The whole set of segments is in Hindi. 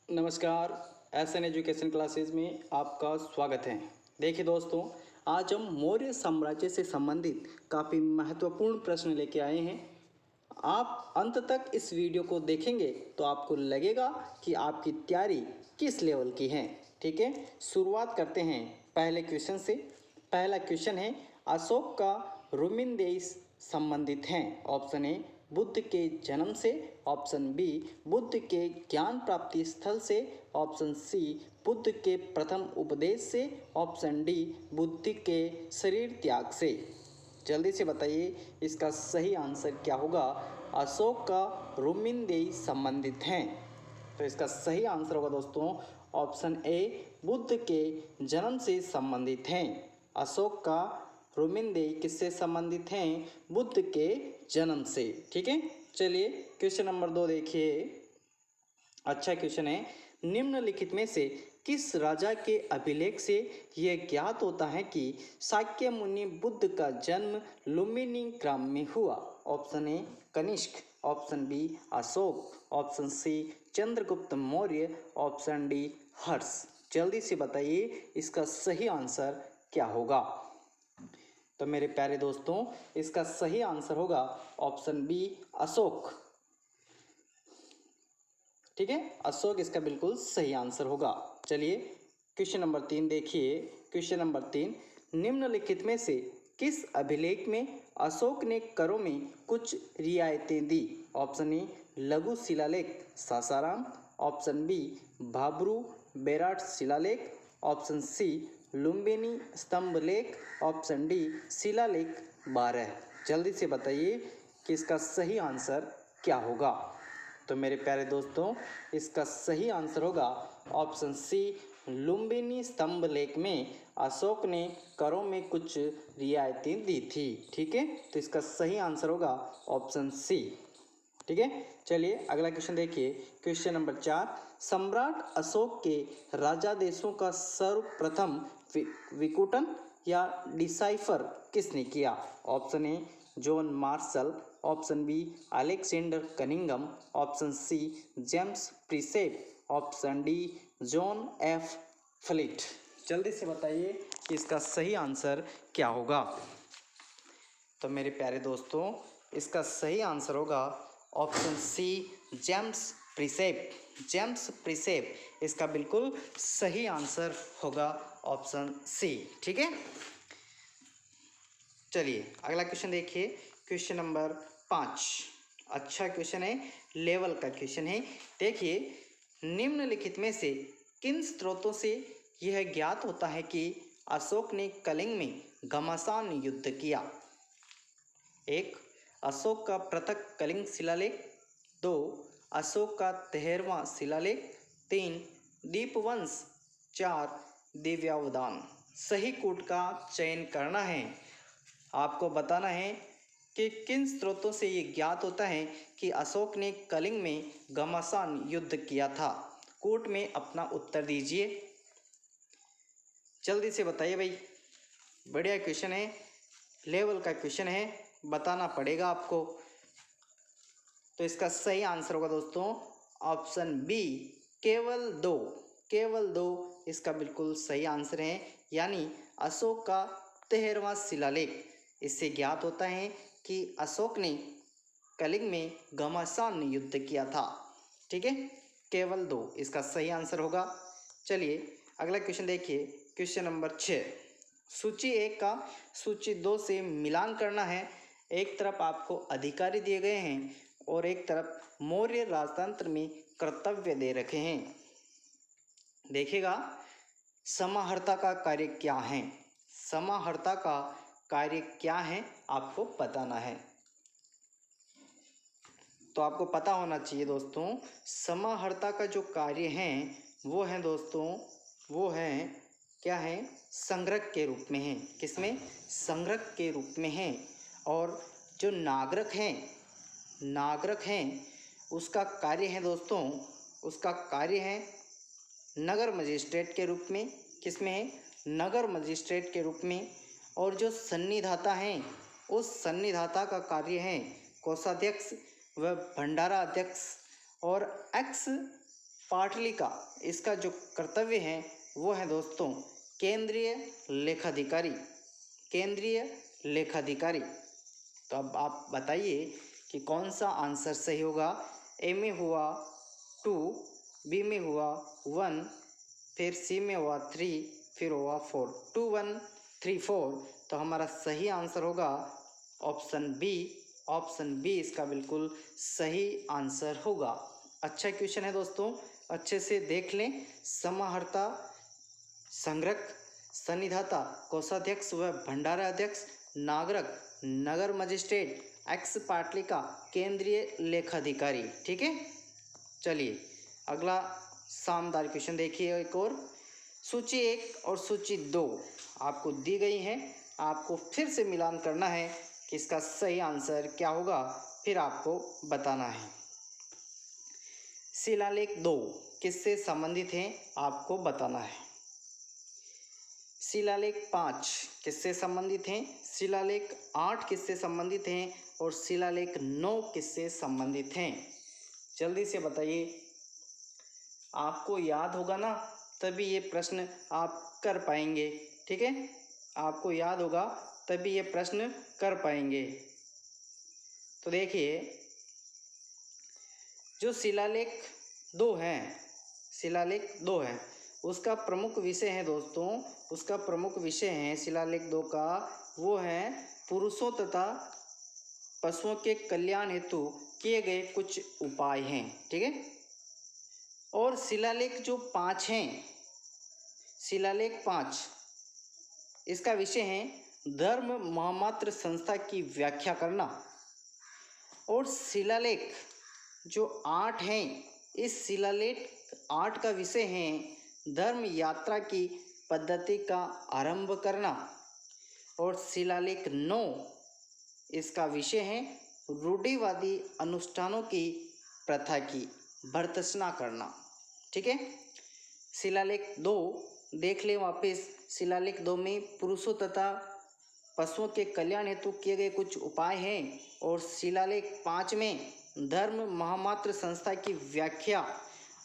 नमस्कार। एसएन एजुकेशन क्लासेस में आपका स्वागत है। देखिए दोस्तों, आज हम मौर्य साम्राज्य से संबंधित काफ़ी महत्वपूर्ण प्रश्न लेके आए हैं। आप अंत तक इस वीडियो को देखेंगे तो आपको लगेगा कि आपकी तैयारी किस लेवल की है। ठीक है, शुरुआत करते हैं पहले क्वेश्चन से। पहला क्वेश्चन है, अशोक का रुमिनदेही संबंधित हैं। ऑप्शन ए बुद्ध के जन्म से, ऑप्शन बी बुद्ध के ज्ञान प्राप्ति स्थल से, ऑप्शन सी बुद्ध के प्रथम उपदेश से, ऑप्शन डी बुद्ध के शरीर त्याग से। जल्दी से बताइए इसका सही आंसर क्या होगा। अशोक का रुमिनदेही संबंधित हैं, तो इसका सही आंसर होगा दोस्तों ऑप्शन ए बुद्ध के जन्म से संबंधित हैं। अशोक का रुमिनदेही किससे संबंधित हैं? बुद्ध के जन्म से। ठीक है, चलिए क्वेश्चन नंबर 2 देखिए। अच्छा क्वेश्चन है, निम्नलिखित में से किस राजा के अभिलेख से यह ज्ञात होता है कि शाक्य मुनि बुद्ध का जन्म लुम्बिनी ग्राम में हुआ? Option A Kanishka, option B Ashok, option C Chandragupta Maurya, option D Harsh. जल्दी से बताइए इसका सही आंसर क्या होगा। तो मेरे प्यारे दोस्तों, इसका सही आंसर होगा ऑप्शन बी अशोक। ठीक है, अशोक इसका बिल्कुल सही आंसर होगा। चलिए क्वेश्चन नंबर 3 देखिए। क्वेश्चन नंबर 3, निम्नलिखित में से किस अभिलेख में अशोक ने करों में कुछ रियायतें दी? ऑप्शन ए लघु शिलालेख सासाराम, ऑप्शन बी भाब्रू बेराट शिलालेख, ऑप्शन सी लुम्बिनी स्तंभ लेख, ऑप्शन डी शिलालेख 12। जल्दी से बताइए कि इसका सही आंसर क्या होगा। तो मेरे प्यारे दोस्तों, इसका सही आंसर होगा ऑप्शन सी लुम्बिनी स्तंभ लेख में अशोक ने करों में कुछ रियायतें दी थी। ठीक है, तो इसका सही आंसर होगा ऑप्शन सी। ठीक है, चलिए अगला क्वेश्चन देखिए। क्वेश्चन नंबर 4, सम्राट अशोक के राजादेशों का सर्वप्रथम विकुटन या डिसाइफर किसने किया? Option A John Marshall, option B Alexander Cunningham, option C James Prinsep, option D John F Fleet. जल्दी से बताइए इसका सही आंसर क्या होगा। तो मेरे प्यारे दोस्तों, इसका सही आंसर होगा ऑप्शन सी जेम्स प्रिसेप। जेम्स प्रिसेप इसका बिल्कुल सही आंसर होगा ऑप्शन सी। ठीक है, चलिए अगला क्वेश्चन देखिए। क्वेश्चन नंबर 5, अच्छा क्वेश्चन है, लेवल का क्वेश्चन है। देखिए, निम्नलिखित में से किन स्रोतों से यह ज्ञात होता है कि अशोक ने कलिंग में घमासान युद्ध किया? 1 अशोक का पृथक कलिंग शिलालेख, 2 अशोक का 13वां शिलालेख, 3 दीपवंश, 4 दिव्यावदान। सही कूट का चयन करना है। आपको बताना है कि किन स्रोतों से ये ज्ञात होता है कि अशोक ने कलिंग में घमासान युद्ध किया था। कूट में अपना उत्तर दीजिए, जल्दी से बताइए भाई। बढ़िया क्वेश्चन है, लेवल का क्वेश्चन है, बताना पड़ेगा आपको। तो इसका सही आंसर होगा दोस्तों ऑप्शन बी केवल 2। केवल 2 इसका बिल्कुल सही आंसर है, यानी अशोक का 13वां शिलालेख। इससे ज्ञात होता है कि अशोक ने कलिंग में घमासान युद्ध किया था। ठीक है, केवल 2 इसका सही आंसर होगा। चलिए अगला क्वेश्चन देखिए। क्वेश्चन नंबर 6, सूची 1 का सूची 2 से मिलान करना है। एक तरफ आपको अधिकारी दिए गए हैं और एक तरफ मौर्य राजतंत्र में कर्तव्य दे रखे हैं। देखिएगा, समाहर्ता का कार्य क्या है? समाहर्ता का कार्य क्या है आपको बताना है। तो आपको पता होना चाहिए दोस्तों, समाहर्ता का जो कार्य है वो है दोस्तों, वो है क्या है? संग्रह के रूप में है। किसमें? संग्रह के रूप में है। और जो नागरिक हैं, नागरिक हैं उसका कार्य है दोस्तों, उसका कार्य है नगर मजिस्ट्रेट के रूप में। किसमें है? नगर मजिस्ट्रेट के रूप में। और जो सन्निधाता हैं, उस सन्निधाता का कार्य है कोषाध्यक्ष व भंडारा अध्यक्ष और एक्स पाटलिका, इसका जो कर्तव्य है वो है दोस्तों केंद्रीय लेखाधिकारी, केंद्रीय लेखाधिकारी। तो अब आप बताइए कि कौन सा आंसर सही होगा। ए में हुआ 2, बी में हुआ 1, फिर सी में हुआ 3, फिर हुआ 4, 2 1 3 4। तो हमारा सही आंसर होगा ऑप्शन बी। ऑप्शन बी इसका बिल्कुल सही आंसर होगा। अच्छा क्वेश्चन है दोस्तों, अच्छे से देख लें। समाहर्ता, संग्रहक, सन्निधाता, कोषाध्यक्ष व भंडारा अध्यक्ष, नागरक, नगर मजिस्ट्रेट, एक्स पाटलिका, केंद्रीय लेखाधिकारी। ठीक है, चलिए अगला शानदार क्वेश्चन देखिए। एक और सूची 1 और सूची 2 आपको दी गई है। आपको फिर से मिलान करना है कि इसका सही आंसर क्या होगा, फिर आपको बताना है। शिलालेख 2 किससे संबंधित हैं, आपको बताना है। शिलालेख 5 किससे संबंधित हैं, शिलालेख 8 किससे संबंधित हैं और शिलालेख 9 किससे संबंधित हैं। जल्दी से बताइए, आपको याद होगा ना, तभी ये प्रश्न आप कर पाएंगे। ठीक है, आपको याद होगा तभी ये प्रश्न कर पाएंगे। तो देखिए, जो शिलालेख 2 है, शिलालेख 2 है, उसका प्रमुख विषय है दोस्तों, उसका प्रमुख विषय है शिलालेख 2 का, वो है पुरुषों तथा पशुओं के कल्याण हेतु किए गए कुछ उपाय हैं। ठीक है, और शिलालेख जो 5 हैं, शिलालेख 5 इसका विषय है धर्म महामात्र संस्था की व्याख्या करना। और शिलालेख जो 8 हैं, इस शिलालेख 8 का विषय है धर्म यात्रा की पद्धति का आरंभ करना। और शिलालेख 9 इसका विषय है रूढ़िवादी अनुष्ठानों की प्रथा की भर्त्सना करना। ठीक है, शिलालेख 2 देख लें वापस। शिलालेख 2 में पुरुषों तथा पशुओं के कल्याण हेतु किए गए कुछ उपाय हैं। और शिलालेख 5 में धर्म महामात्र संस्था की व्याख्या।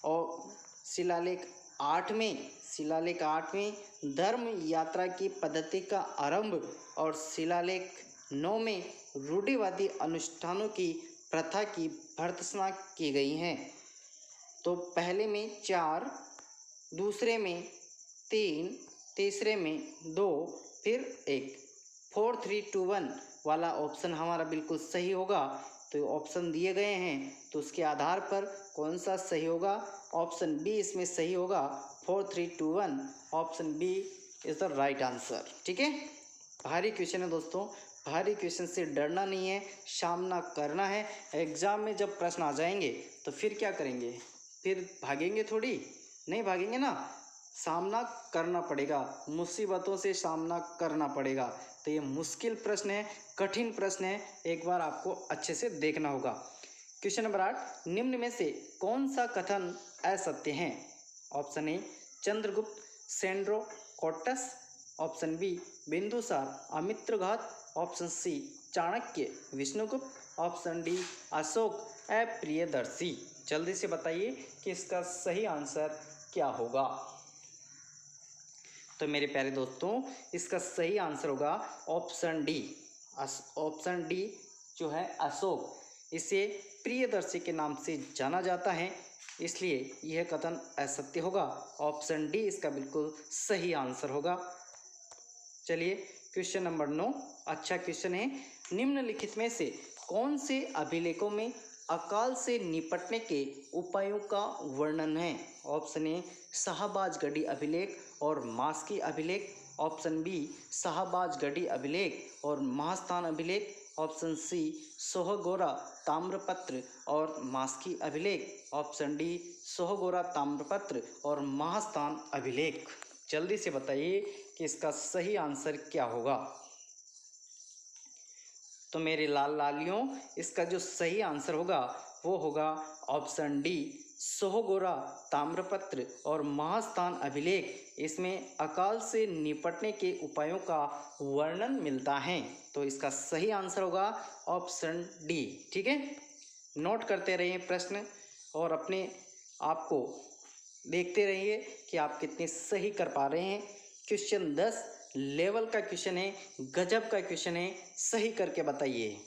और शिलालेख 8 में, शिलालेख 8 में धर्म यात्रा की पद्धति का आरंभ। और शिलालेख 9 में रूढ़िवादी अनुष्ठानों की प्रथा की भर्त्सना की गई हैं। तो पहले में 4, दूसरे में 3, तीसरे में 2, फिर 1, 4 3 2 1 वाला ऑप्शन हमारा बिल्कुल सही होगा। तो ऑप्शन दिए गए हैं, तो उसके आधार पर कौन सा सही होगा, ऑप्शन बी इसमें सही होगा, 4 3 2 1। Option B is the right answer. ठीक है, भारी क्वेश्चन है दोस्तों, भारी क्वेश्चन से डरना नहीं है, सामना करना है। एग्जाम में जब प्रश्न आ जाएंगे तो फिर क्या करेंगे, फिर भागेंगे थोड़ी, नहीं भागेंगे ना, सामना करना पड़ेगा, मुसीबतों से सामना करना पड़ेगा। तो ये मुश्किल प्रश्न है, कठिन प्रश्न है, एक बार आपको अच्छे से देखना होगा। क्वेश्चन नंबर 8, निम्न में से कौन सा कथन असत्य है। Option A Chandragupta Sandrocottus, option B Bindusara Amitraghata, option C Chanakya Vishnugupta, option D Ashoka Apriyadarshi. जल्दी से बताइए कि इसका सही आंसर क्या होगा। तो मेरे प्यारे दोस्तों, इसका सही आंसर होगा ऑप्शन डी। ऑप्शन डी जो है अशोक, इसे प्रियदर्शी के नाम से जाना जाता है, इसलिए यह कथन असत्य होगा। ऑप्शन डी इसका बिल्कुल सही आंसर होगा। चलिए क्वेश्चन नंबर 9, अच्छा क्वेश्चन है। निम्नलिखित में से कौन से अभिलेखों में अकाल से निपटने के उपायों का वर्णन है। ऑप्शन ए शाहबाजगढ़ी अभिलेख और मास्की अभिलेख, ऑप्शन बी शाहबाजगढ़ी अभिलेख और महास्थान अभिलेख, ऑप्शन सी सोहगोरा ताम्रपत्र और मास्की अभिलेख, ऑप्शन डी सोहगोरा ताम्रपत्र और महास्थान अभिलेख। जल्दी से बताइए कि इसका सही आंसर क्या होगा। तो मेरे लाल लालियों, इसका जो सही आंसर होगा वो होगा ऑप्शन डी सोहगोरा ताम्रपत्र और महास्थान अभिलेख। इसमें अकाल से निपटने के उपायों का वर्णन मिलता है, तो इसका सही आंसर होगा ऑप्शन डी। ठीक है, नोट करते रहिए प्रश्न और अपने आप को देखते रहिए कि आप कितने सही कर पा रहे हैं। क्वेश्चन 10 लेवल का क्वेश्चन है, गजब का क्वेश्चन है, सही करके बताइए।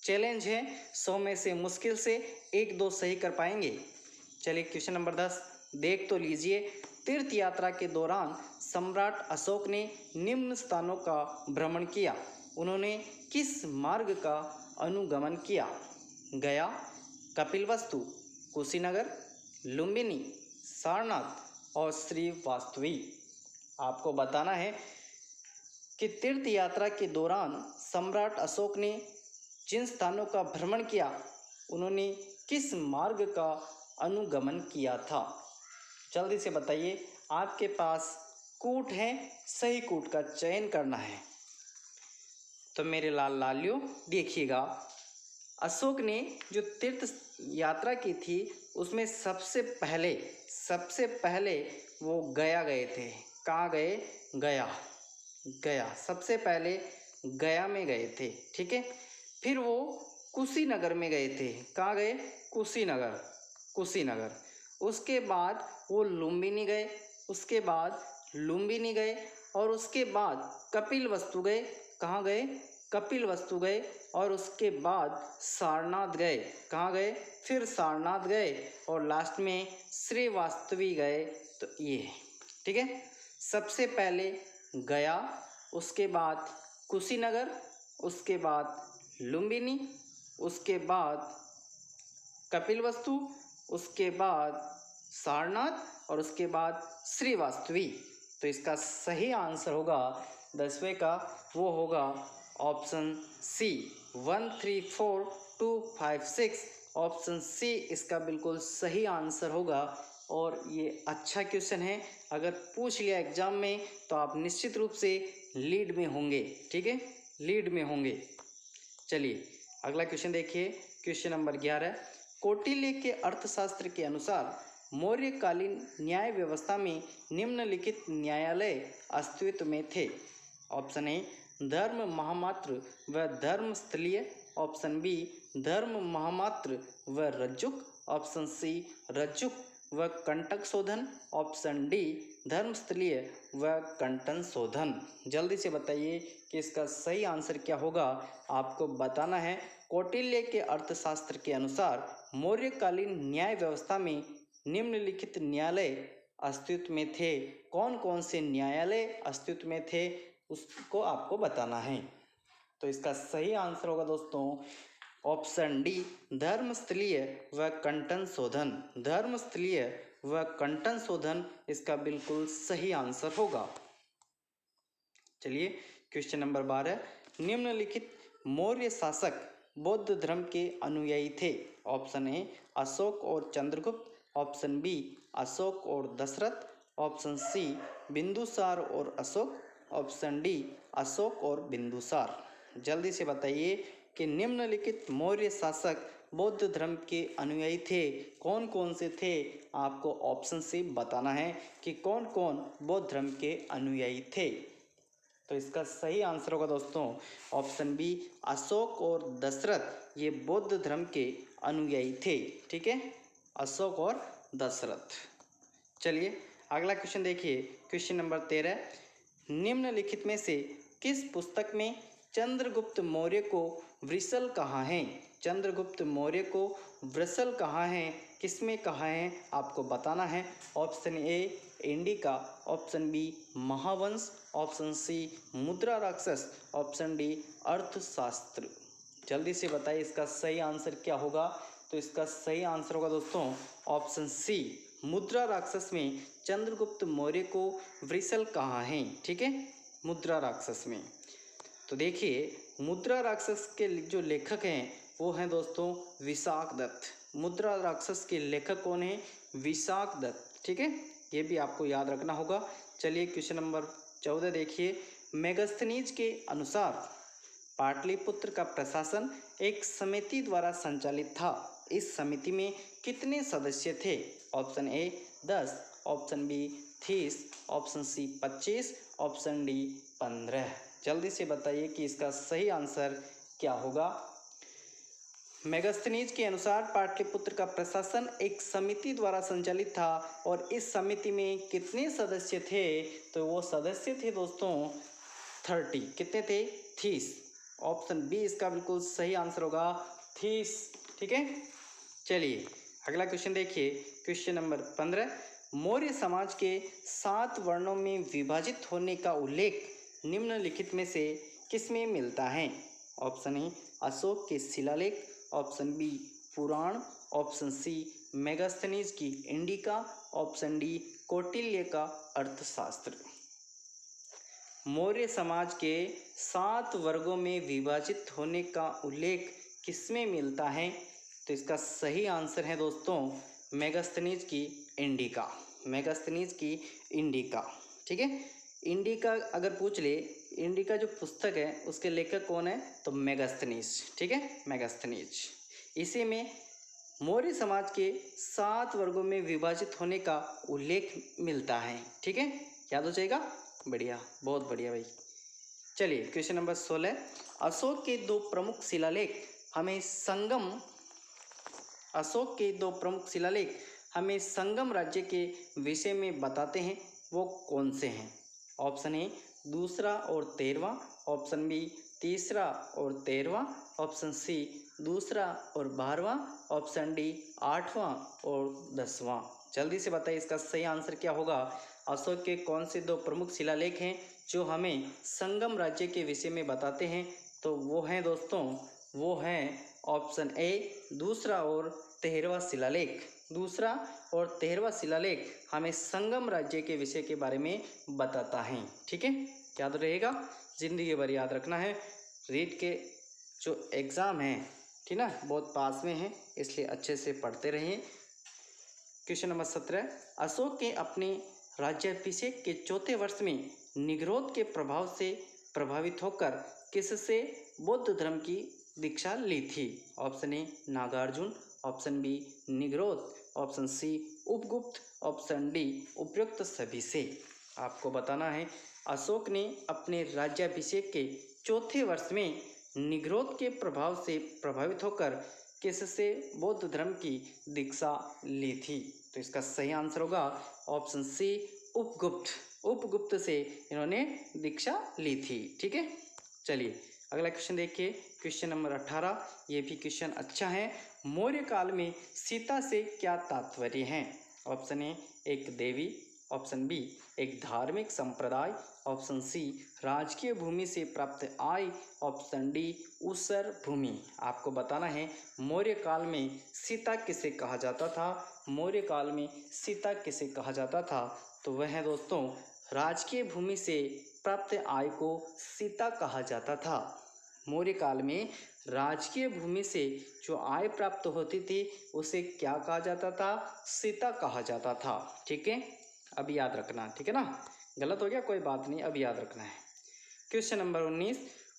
चैलेंज है, 100 में से मुश्किल से 1-2 सही कर पाएंगे। चलिए क्वेश्चन नंबर 10 देख तो लीजिए। तीर्थ यात्रा के दौरान सम्राट अशोक ने निम्न स्थानों का भ्रमण किया। उन्होंने किस मार्ग का अनुगमन किया? गया, कपिलवस्तु, कुशीनगर, लुम्बिनी, सारनाथ और श्रीवास्तवी। आपको बताना है कि तीर्थ यात्रा के दौरान सम्राट अशोक ने जिन स्थानों का भ्रमण किया, उन्होंने किस मार्ग का अनुगमन किया था? जल्दी से बताइए। आपके पास कूट है, सही कूट का चयन करना है। तो मेरे लाल लालियों देखिएगा, अशोक ने जो तीर्थ यात्रा की थी उसमें सबसे पहले वो गया गए थे। कहाँ गए? गया सबसे पहले गया में गए थे, ठीक है। फिर वो कुशीनगर में गए थे। कहाँ गए? कुशीनगर। उसके बाद वो लुम्बिनी गए, और उसके बाद कपिलवस्तु गए। कहाँ गए? कपिलवस्तु गए। और उसके बाद सारनाथ गए। कहाँ गए? फिर सारनाथ गए और लास्ट में श्रीवास्तवी गए। तो ये ठीक है। सबसे पहले गया, उसके बाद कुशीनगर, उसके बाद लुम्बिनी, उसके बाद कपिलवस्तु, उसके बाद सारनाथ और उसके बाद श्रीवास्तवी। तो इसका सही आंसर होगा 10वें का, वो होगा ऑप्शन सी 1 3 4 2 5 6। ऑप्शन सी इसका बिल्कुल सही आंसर होगा। और ये अच्छा क्वेश्चन है, अगर पूछ लिया एग्जाम में तो आप निश्चित रूप से लीड में होंगे, ठीक है, लीड में होंगे। चलिए अगला क्वेश्चन देखिए, क्वेश्चन नंबर 11। कौटिल्य के अर्थशास्त्र के अनुसार मौर्यकालीन न्याय व्यवस्था में निम्नलिखित न्यायालय अस्तित्व में थे। ऑप्शन ए धर्म महामात्र व धर्मस्थलीय, ऑप्शन बी धर्म महामात्र व रज्जुक, ऑप्शन सी रज्जुक व कंटक शोधन, ऑप्शन डी धर्मस्थलीय व कंटन शोधन। जल्दी से बताइए कि इसका सही आंसर क्या होगा, आपको बताना है। कौटिल्य के अर्थशास्त्र के अनुसार मौर्यकालीन न्याय व्यवस्था में निम्नलिखित न्यायालय अस्तित्व में थे। कौन कौन से न्यायालय अस्तित्व में थे उसको आपको बताना है। तो इसका सही आंसर होगा दोस्तों ऑप्शन डी धर्मस्थलीय व कंटन शोधन। धर्मस्थलीय व कंटन शोधन इसका बिल्कुल सही आंसर होगा। चलिए क्वेश्चन नंबर 12। निम्नलिखित मौर्य शासक बौद्ध धर्म के अनुयायी थे। ऑप्शन ए अशोक और चंद्रगुप्त, ऑप्शन बी अशोक और दशरथ, ऑप्शन सी बिंदुसार और अशोक, ऑप्शन डी अशोक और बिंदुसार। जल्दी से बताइए कि निम्नलिखित मौर्य शासक बौद्ध धर्म के अनुयायी थे, कौन कौन से थे? आपको ऑप्शन से बताना है कि कौन कौन बौद्ध धर्म के अनुयायी थे। तो इसका सही आंसर होगा दोस्तों ऑप्शन बी अशोक और दशरथ, ये बौद्ध धर्म के अनुयायी थे, ठीक है, अशोक और दशरथ। चलिए अगला क्वेश्चन देखिए, क्वेश्चन नंबर 13। निम्नलिखित में से किस पुस्तक में चंद्रगुप्त मौर्य को वृषल कहा है? चंद्रगुप्त मौर्य को वृषल कहा है, किसमें कहा है आपको बताना है। Option A Indica, option B Mahavamsa, option C Mudrarakshasa, option D अर्थशास्त्र। जल्दी से बताइए इसका सही आंसर क्या होगा। तो इसका सही आंसर होगा दोस्तों ऑप्शन सी मुद्रा राक्षस में चंद्रगुप्त मौर्य को वृषल कहा है, ठीक है, मुद्रा राक्षस में। तो देखिए मुद्रा राक्षस के जो लेखक हैं वो हैं दोस्तों विशाख दत्त। मुद्रा राक्षस के लेखक कौन है? विशाख दत्त, ठीक है, ये भी आपको याद रखना होगा। चलिए क्वेश्चन नंबर 14 देखिए। मेगास्थनीज के अनुसार पाटलिपुत्र का प्रशासन एक समिति द्वारा संचालित था। इस समिति में कितने सदस्य थे? Option A 10, option B 30, option C 25, option D 15। जल्दी से बताइए कि इसका सही आंसर क्या होगा। मेगास्थनीज के अनुसार पाटलिपुत्र का प्रशासन एक समिति द्वारा संचालित था और इस समिति में कितने सदस्य थे? तो वो सदस्य थे दोस्तों 30। कितने थे? 30। ऑप्शन बी इसका बिल्कुल सही आंसर होगा 30। ठीक है, चलिए अगला क्वेश्चन देखिए। क्वेश्चन नंबर 15, मौर्य समाज के 7 वर्णों में विभाजित होने का उल्लेख निम्नलिखित में से किसमें मिलता है? ऑप्शन ए अशोक के शिलालेख, ऑप्शन बी पुराण, ऑप्शन सी मेगास्थनीज की इंडिका, ऑप्शन डी कौटिल्य का अर्थशास्त्र। मौर्य समाज के 7 वर्गों में विभाजित होने का उल्लेख किसमें मिलता है? तो इसका सही आंसर है दोस्तों मेगास्थनीज की इंडिका। मेगास्थनीज की इंडिका। ठीक है, इंडिका अगर पूछ ले, इंडिका जो पुस्तक है उसके लेखक कौन है? तो मेगास्थनीज। ठीक है, मेगास्थनीज। इसी में मौर्य समाज के 7 वर्गों में विभाजित होने का उल्लेख मिलता है। ठीक है, याद हो जाएगा। बढ़िया, बहुत बढ़िया भाई। चलिए क्वेश्चन नंबर 16, अशोक के 2 प्रमुख शिलालेख हमें संगम राज्य के विषय में बताते हैं, वो कौन से हैं? ऑप्शन ए दूसरा और 13वां, ऑप्शन बी तीसरा और 13वां, ऑप्शन सी दूसरा और 12वां, ऑप्शन डी 8वां और 10वां। जल्दी से बताइए इसका सही आंसर क्या होगा? अशोक के कौन से 2 प्रमुख शिलालेख हैं जो हमें संगम राज्य के विषय में बताते हैं? तो वो हैं दोस्तों, वो हैं ऑप्शन ए दूसरा और 13वां शिलालेख। दूसरा और 13वां शिलालेख हमें संगम राज्य के विषय के बारे में बताता है। ठीक है, याद रहेगा, जिंदगी भर याद रखना है। रीट के जो एग्ज़ाम हैं, ठीक ना, बहुत पास में हैं, इसलिए अच्छे से पढ़ते रहिए। क्वेश्चन नंबर 17, अशोक के अपने राज्याभिषेक के 4थे वर्ष में निग्रोध के प्रभाव से प्रभावित होकर किससे बौद्ध धर्म की दीक्षा ली थी? Option A Nagarjuna, option B Nigrodha, option C Upagupta, option D उपयुक्त सभी से। आपको बताना है अशोक ने अपने राज्याभिषेक के 4थे वर्ष में निग्रोध के प्रभाव से प्रभावित होकर किससे बौद्ध धर्म की दीक्षा ली थी? तो इसका सही आंसर होगा ऑप्शन सी उपगुप्त। उपगुप्त से इन्होंने दीक्षा ली थी। ठीक है, चलिए अगला क्वेश्चन देखिए। क्वेश्चन नंबर 18, ये भी क्वेश्चन अच्छा है। मौर्य काल में सीता से क्या तात्पर्य है? ऑप्शन ए एक देवी, ऑप्शन बी एक धार्मिक संप्रदाय, ऑप्शन सी राजकीय भूमि से प्राप्त आय, ऑप्शन डी ऊसर भूमि। आपको बताना है मौर्य काल में सीता किसे कहा जाता था? मौर्य काल में सीता किसे कहा जाता था? तो वह है दोस्तों राजकीय भूमि से प्राप्त आय को सीता कहा जाता था। मौर्य काल में राजकीय भूमि से जो आय प्राप्त होती थी उसे क्या कहा जाता था? सीता कहा जाता था। ठीक है, अब याद रखना। ठीक है ना, गलत हो गया कोई बात नहीं, अब याद रखना है। क्वेश्चन नंबर 19,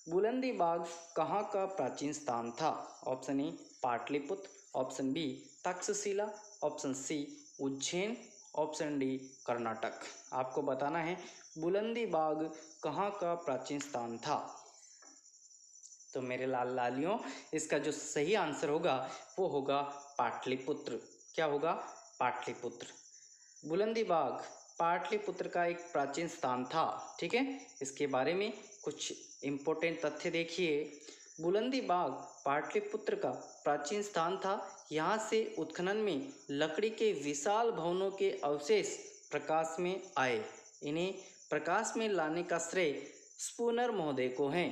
बुलंदी बाग कहाँ का प्राचीन स्थान था? Option A Pataliputra, option B Takshashila, option C Ujjain, option D Karnataka. आपको बताना है बुलंदी बाग कहाँ का प्राचीन स्थान था? तो मेरे लाल लालियों, इसका जो सही आंसर होगा वो होगा पाटलिपुत्र। क्या होगा? पाटलिपुत्र। बुलंदी बाग पाटलिपुत्र का एक प्राचीन स्थान था। ठीक है, इसके बारे में कुछ इम्पोर्टेंट तथ्य देखिए। बुलंदी बाग पाटलिपुत्र का प्राचीन स्थान था। यहाँ से उत्खनन में लकड़ी के विशाल भवनों के अवशेष प्रकाश में आए। इन्हें प्रकाश में लाने का श्रेय स्पूनर महोदय को है।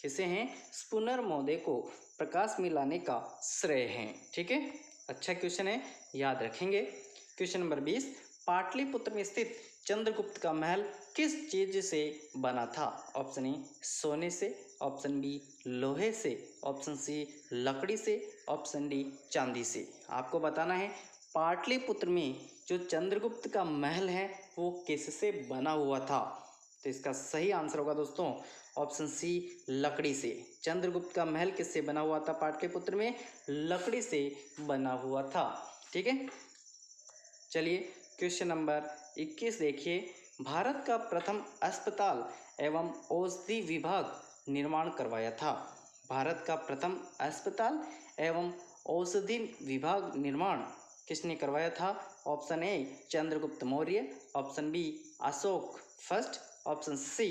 किसे हैं? स्पूनर महोदय को प्रकाश में लाने का श्रेय है। ठीक है, अच्छा क्वेश्चन है, याद रखेंगे। क्वेश्चन नंबर 20, पाटलिपुत्र में स्थित चंद्रगुप्त का महल किस चीज से बना था? ऑप्शन ए सोने से, ऑप्शन बी लोहे से, ऑप्शन सी लकड़ी से, ऑप्शन डी चांदी से। आपको बताना है पाटलिपुत्र में जो चंद्रगुप्त का महल है वो किससे बना हुआ था? तो इसका सही आंसर होगा दोस्तों ऑप्शन सी लकड़ी से। चंद्रगुप्त का महल किससे बना हुआ था? पाटलिपुत्र में लकड़ी से बना हुआ था। ठीक है, चलिए क्वेश्चन नंबर 21 देखिए। भारत का प्रथम अस्पताल एवं औषधि विभाग निर्माण करवाया था। भारत का प्रथम अस्पताल एवं औषधि विभाग निर्माण किसने करवाया था? Option A Chandragupta Maurya, option B Ashoka first, option C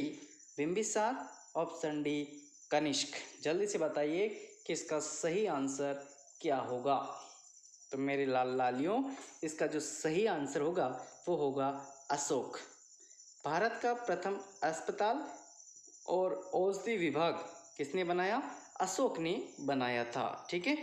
Bimbisara, option D Kanishka. जल्दी से बताइए कि इसका सही आंसर क्या होगा। तो मेरे लाल लालियों, इसका जो सही आंसर होगा वो होगा अशोक। भारत का प्रथम अस्पताल और औषधि विभाग किसने बनाया? अशोक ने बनाया था। ठीक है,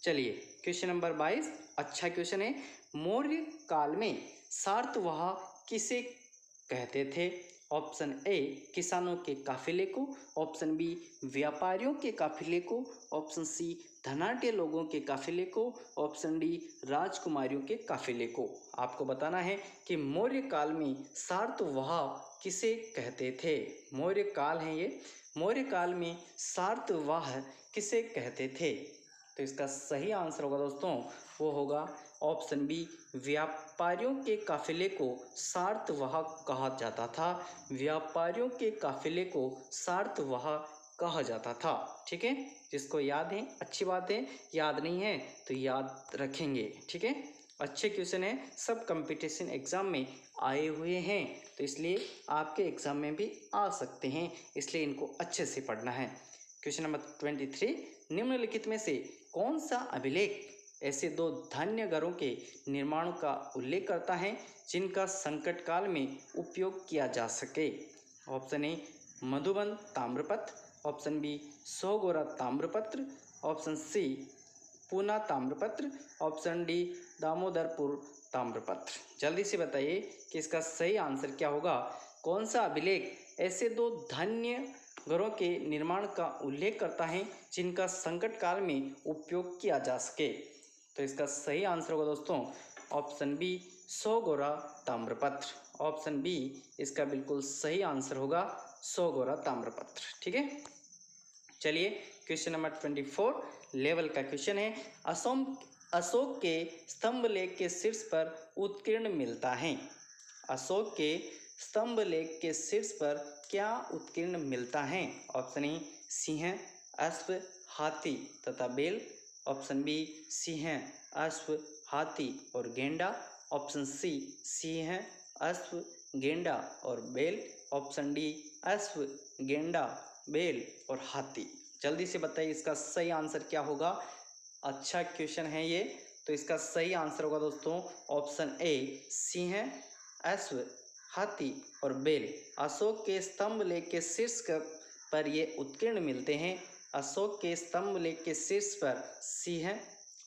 चलिए क्वेश्चन नंबर 22 अच्छा क्वेश्चन है। मौर्य काल में सातवाह किसे कहते थे? ऑप्शन ए किसानों के काफिले को, ऑप्शन बी व्यापारियों के काफिले को, ऑप्शन सी धनाढ्य लोगों के काफिले को, ऑप्शन डी राजकुमारियों के काफिले को। आपको बताना है कि मौर्य काल में सातवाह किसे कहते थे। मौर्य काल है ये, मौर्य काल में सातवाह किसे कहते थे? तो इसका सही आंसर होगा दोस्तों, वो होगा ऑप्शन बी व्यापारियों के काफिले को सातवाह कहा जाता था। व्यापारियों के काफिले को सातवाह कहा जाता था। ठीक है, जिसको याद है अच्छी बात है, याद नहीं है तो याद रखेंगे। ठीक है, अच्छे क्वेश्चन है, सब कंपटीशन एग्जाम में आए हुए हैं, तो इसलिए आपके एग्जाम में भी आ सकते हैं, इसलिए इनको अच्छे से पढ़ना है। क्वेश्चन नंबर 23, निम्नलिखित में से कौन सा अभिलेख ऐसे दो धान्य घरों के निर्माण का उल्लेख करता है जिनका संकट काल में उपयोग किया जा सके? ऑप्शन ए मधुबन ताम्रपत्र, ऑप्शन बी सोगोरा ताम्रपत्र, ऑप्शन सी पूना ताम्रपत्र, ऑप्शन डी दामोदरपुर ताम्रपत्र। जल्दी से बताइए कि इसका सही आंसर क्या होगा। कौन सा अभिलेख ऐसे दो धान्य घरों के निर्माण का उल्लेख करता है जिनका संकट काल में उपयोग किया जा सके? तो इसका सही आंसर होगा दोस्तों ऑप्शन बी सोगोरा ताम्रपत्र। ऑप्शन बी इसका बिल्कुल सही आंसर होगा सोगोरा ताम्रपत्र। ठीक है, चलिए क्वेश्चन नंबर 24 लेवल का क्वेश्चन है। अशोक के स्तंभ लेख के शीर्ष पर उत्कीर्ण मिलता है। अशोक के स्तंभ लेख के शीर्ष पर क्या उत्कीर्ण मिलता है? ऑप्शन ए सिंह, अश्व, हाथी तथा बैल, ऑप्शन बी सिंह, अश्व, हाथी और गेंडा, ऑप्शन सी सिंह, अश्व, गेंडा और बैल, ऑप्शन डी अश्व, गेंडा, बैल और हाथी। जल्दी से बताइए इसका सही आंसर क्या होगा। अच्छा क्वेश्चन है ये, तो इसका सही आंसर होगा दोस्तों ऑप्शन ए सिंह, अश्व, हाथी और बैल। अशोक के स्तंभ लेख के शीर्ष पर ये उत्कीर्ण मिलते हैं। अशोक के स्तंभ लेख के शीर्ष पर सिंह,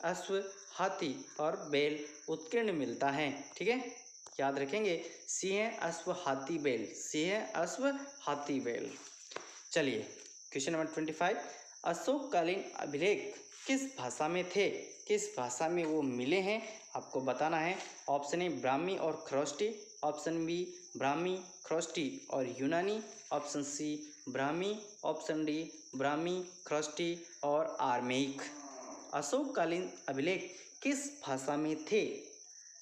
अश्व, हाथी और बैल उत्कीर्ण मिलता है। ठीक है, याद रखेंगे सिंह, अश्व, हाथी, बैल, सिंह, अश्व, हाथी, बैल। चलिए क्वेश्चन नंबर 25, अशोककालीन अभिलेख किस भाषा में थे? किस भाषा में वो मिले हैं आपको बताना है। ऑप्शन ए ब्राह्मी और खरोष्टी, ऑप्शन बी ब्राह्मी, खरोष्टी और यूनानी, option C Brahmi, option D Brahmi, Kharosthi और आर्मेइक। अशोककालीन अभिलेख किस भाषा में थे?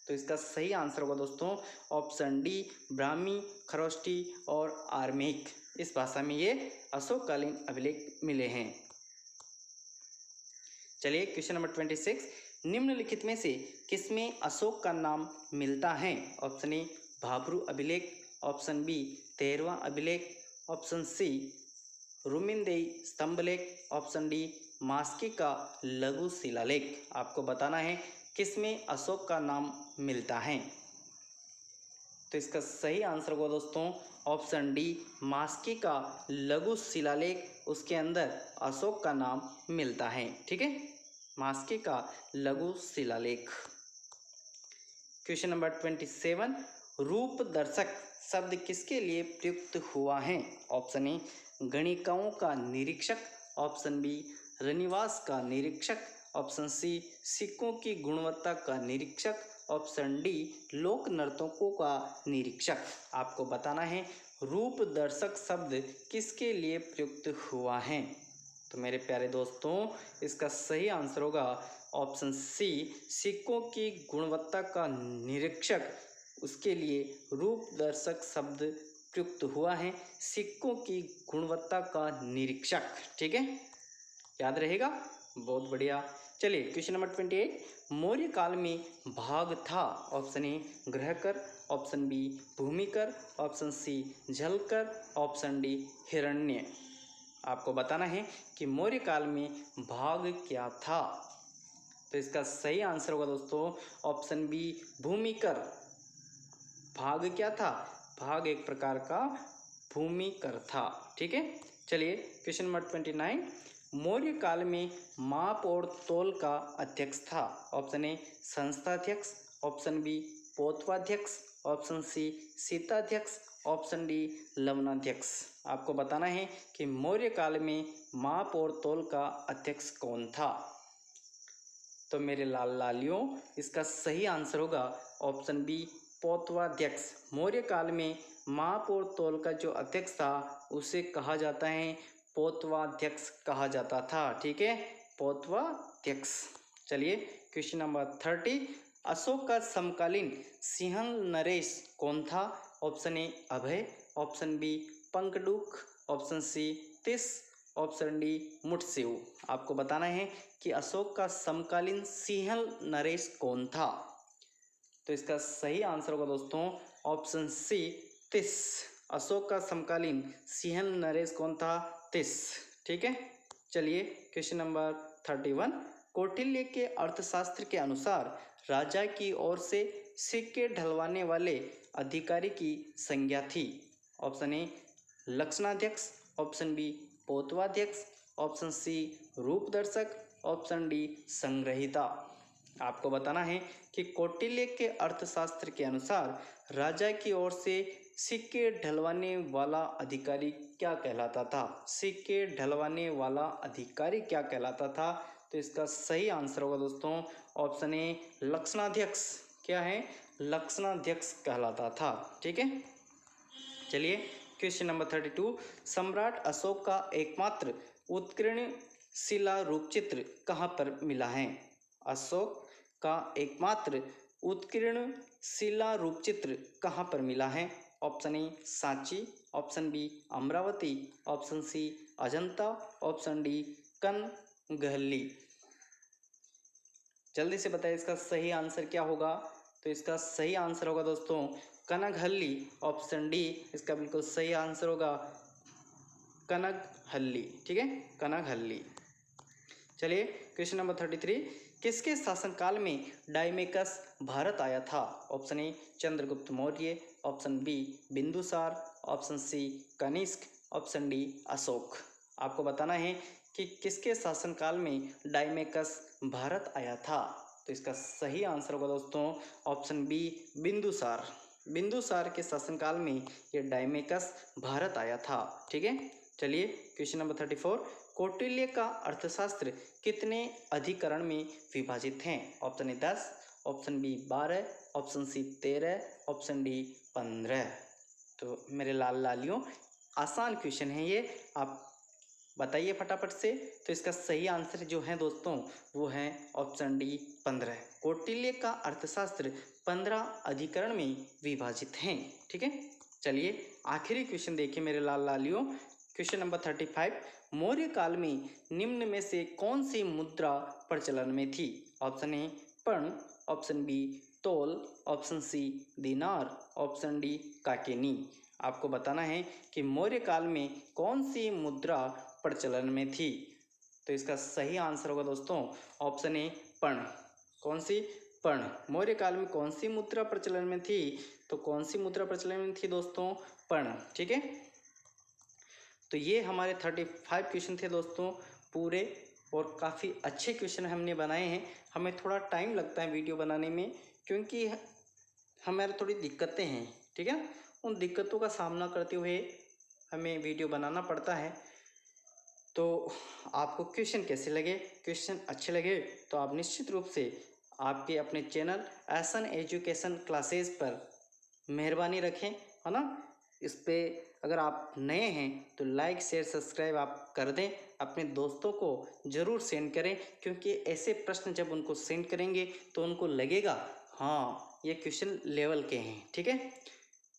तो इसका सही आंसर होगा दोस्तों ऑप्शन डी ब्राह्मी, खरोष्टी और आर्मेइक। इस भाषा में ये अशोककालीन अभिलेख मिले हैं। चलिए क्वेश्चन नंबर 26, निम्नलिखित में से किसमें अशोक का नाम मिलता है? ऑप्शन ए भाब्रू अभिलेख, ऑप्शन बी 13वां अभिलेख, ऑप्शन सी रुमिनदेई स्तंभलेख, ऑप्शन डी मास्की का लघु शिलालेख। आपको बताना है किसमें अशोक का नाम मिलता है। तो इसका सही आंसर होगा दोस्तों ऑप्शन डी मास्की का लघु शिलालेख, उसके अंदर अशोक का नाम मिलता है। ठीक है, मास्की का लघु शिलालेख। क्वेश्चन नंबर 27, रूप दर्शक शब्द किसके लिए प्रयुक्त हुआ है? ऑप्शन ए गणिकाओं का निरीक्षक, ऑप्शन बी रनिवास का निरीक्षक, ऑप्शन सी सिक्कों की गुणवत्ता का निरीक्षक, ऑप्शन डी लोक नर्तकों का निरीक्षक। आपको बताना है रूप दर्शक शब्द किसके लिए प्रयुक्त हुआ है। तो मेरे प्यारे दोस्तों इसका सही आंसर होगा ऑप्शन सी सिक्कों की गुणवत्ता का निरीक्षक, उसके लिए रूप दर्शक शब्द प्रयुक्त हुआ है, सिक्कों की गुणवत्ता का निरीक्षक। ठीक है, याद रहेगा, बहुत बढ़िया। चलिए क्वेश्चन नंबर 28, मौर्य काल में भाग था। ऑप्शन ए ग्रहकर, ऑप्शन बी भूमिकर, ऑप्शन सी जलकर, ऑप्शन डी हिरण्य। आपको बताना है कि मौर्य काल में भाग क्या था। तो इसका सही आंसर होगा दोस्तों ऑप्शन बी भूमिकर। भाग क्या था? भाग एक प्रकार का भूमिकर था। ठीक है, चलिए क्वेश्चन नंबर 29, मौर्य काल में माप और तोल का अध्यक्ष था। ऑप्शन ए संस्थाध्यक्ष, ऑप्शन बी पोतवाध्यक्ष, ऑप्शन सी शीताध्यक्ष, ऑप्शन डी लवणाध्यक्ष। आपको बताना है कि मौर्य काल में माप और तोल का अध्यक्ष कौन था। तो मेरे लाल लालियों, इसका सही आंसर होगा ऑप्शन बी पोतवाध्यक्ष। मौर्य काल में माप और तोल का जो अध्यक्ष था उसे कहा जाता है पोतवाध्यक्ष कहा जाता था। ठीक है, पोतवाध्यक्ष। चलिए क्वेश्चन नंबर 30, अशोक का समकालीन सिंहल नरेश कौन था। Option A Abhay, option B पंकडुक, option C Tissa, option D मुटसेव। आपको बताना है कि अशोक का समकालीन सिंहल नरेश कौन था। तो इसका सही आंसर होगा दोस्तों ऑप्शन सी तिस। अशोक का समकालीन सिंहल नरेश कौन था? तिस। ठीक है, चलिए क्वेश्चन नंबर 31, कौटिल्य के अर्थशास्त्र के अनुसार राजा की ओर से सिक्के ढलवाने वाले अधिकारी की संज्ञा थी। ऑप्शन ए लक्षणाध्यक्ष, ऑप्शन बी पोतवाध्यक्ष, ऑप्शन सी रूपदर्शक, ऑप्शन डी संग्रहिता। आपको बताना है कि कौटिल्य के अर्थशास्त्र के अनुसार राजा की ओर से सिक्के ढलवाने वाला अधिकारी क्या कहलाता था। सिक्के ढलवाने वाला अधिकारी क्या कहलाता था? तो इसका सही आंसर होगा दोस्तों ऑप्शन ए लक्षणाध्यक्ष। क्या है? लक्षणाध्यक्ष कहलाता था। ठीक है, चलिए क्वेश्चन नंबर 32, सम्राट अशोक का एकमात्र उत्कीर्ण शिला रूपचित्र कहाँ पर मिला है। अशोक का एकमात्र उत्कीर्ण शिला रूपचित्र कहाँ पर मिला है। Option A Sanchi, option B Amaravati, option C Ajanta, option D Kanaganahalli. जल्दी से बताइए इसका सही आंसर क्या होगा। तो इसका सही आंसर होगा दोस्तों कनगहली। ऑप्शन डी इसका बिल्कुल सही आंसर होगा कनगहली। ठीक है, कनगहली। चलिए क्वेश्चन नंबर 33, किसके शासनकाल में डायमेकस भारत आया था। Option A Chandragupta Maurya, option B Bindusara, option C Kanishka, option D Ashoka. आपको बताना है कि किसके शासनकाल में डायमेकस भारत आया था। तो इसका सही आंसर होगा दोस्तों ऑप्शन बी बिंदुसार। बिंदुसार के शासनकाल में ये डायमेकस भारत आया था। ठीक है, चलिए क्वेश्चन नंबर 34, कौटिल्य का अर्थशास्त्र कितने अधिकरण में विभाजित हैं। Option A 10, option B 12, option C 13, option D 15। तो मेरे लाल लालियों, आसान क्वेश्चन है ये, आप बताइए फटाफट से। तो इसका सही आंसर जो है दोस्तों वो है ऑप्शन डी 15। कौटिल्य का अर्थशास्त्र 15 अधिकरण में विभाजित हैं। ठीक है, चलिए आखिरी क्वेश्चन देखिए मेरे लाल लालियों। क्वेश्चन नंबर 35, मौर्य काल में निम्न में से कौन सी मुद्रा प्रचलन में थी। ऑप्शन ए पर्ण, ऑप्शन बी तोल, ऑप्शन सी दिनार, ऑप्शन डी काकेनी। आपको बताना है कि मौर्य काल में कौन सी मुद्रा प्रचलन में थी। तो इसका सही आंसर होगा दोस्तों ऑप्शन ए पर्ण। कौन सी? पर्ण। मौर्य काल में कौन सी मुद्रा प्रचलन में थी? तो कौन सी मुद्रा प्रचलन में थी दोस्तों? पर्ण। ठीक है, तो ये हमारे 35 क्वेश्चन थे दोस्तों पूरे, और काफ़ी अच्छे क्वेश्चन हमने बनाए हैं। हमें थोड़ा टाइम लगता है वीडियो बनाने में क्योंकि हमारे थोड़ी दिक्कतें हैं। ठीक है, उन दिक्कतों का सामना करते हुए हमें वीडियो बनाना पड़ता है। तो आपको क्वेश्चन कैसे लगे? क्वेश्चन अच्छे लगे तो आप निश्चित रूप से आपके अपने चैनल एसन एजुकेशन क्लासेस पर मेहरबानी रखें, है ना। इस पर अगर आप नए हैं तो लाइक शेयर सब्सक्राइब आप कर दें। अपने दोस्तों को ज़रूर सेंड करें क्योंकि ऐसे प्रश्न जब उनको सेंड करेंगे तो उनको लगेगा हाँ ये क्वेश्चन लेवल के हैं। ठीक है,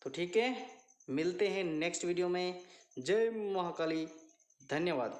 तो ठीक है, मिलते हैं नेक्स्ट वीडियो में। जय महाकाली, धन्यवाद।